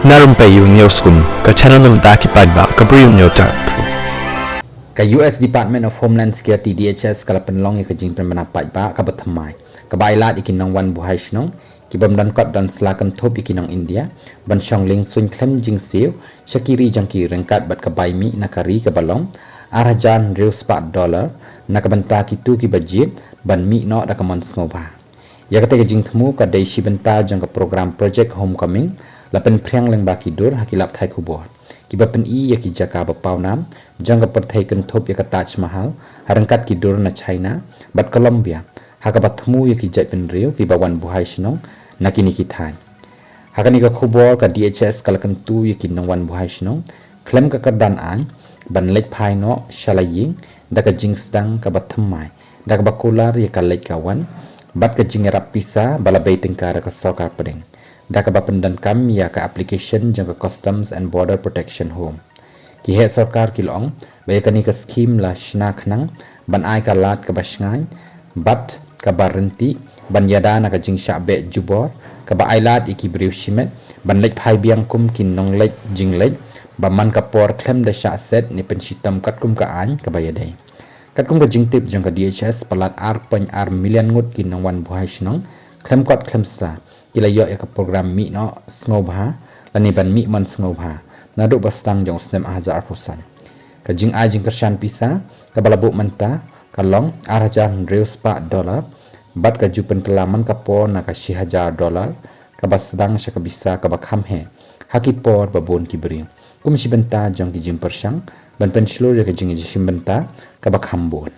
Na Rympei U ke channel nabynta ki paidbah ke Bri U Hynñiewtrep. Ka US Department of Homeland Security DHS kala penlong ke jing pembina paidbah ka bathamai ka bailat ikin nongwan buhai shnong ki bamdan kot dan selakan thop ikin nong India ban shong liengsuin khlem jingsiew shakiri jangki rengkat bat ka baimi nakari ke balong arajan $4 na ka banta ki tu ki budget ban mi no da ka mon sngoba ya kata ke jing thmu ka dei shibenta jang ka program project homecoming lapen priang leng baki dur hakilap thai khubor ki bapen I ya ki jaka bapau nam jang ka perthai kan thop ya ka Taj Mahal harangkat ki dur na China bat Colombia hakabat thmu ya ki jai pen riu ki bawan buhai shnong nakini ki thai hakani ka khubor ka DHS kalakan tu ya ki nongwan buhai shnong khlem ka kardan an ban lek phai no shalaying da ka jingsdang ka bathamai da ka bakular ya ka lek kawan bat ka jingerap pisa bala baiting ka ka sokar pedeng da ka bapendan kam ya ka application jang ka Customs and Border Protection Home ki he sarkar ki long ba kani ka scheme la shna khnang ban ai ka lat ka basngai bat ka barenti ban yada na ka jingsha be jubor ka ba ailat iki briu shimet ban lek phai biang kum kin nong lek jing lek ba man ka por khlem da sha set ni penshitam kat kum ka an ka ba yadai kat kum ka jingtip jang ka DHS palat r million ngut kin nongwan buhai shnong khlem kot khlem sta kila yo ya ka program mi no sngoba lani ban mi man sngoba na do bastang jong snem ajar husan ka jing a jing Kyrshan pisa ka balabu manta ka long $4 bat ka jupen kelaman ka por na ka $1,000 ka basdang sya ka bisa ka bakham he haki por babon ki beri kum shibenta jong ki jing persang ban penslur ya ka jing shibenta ka bakham bon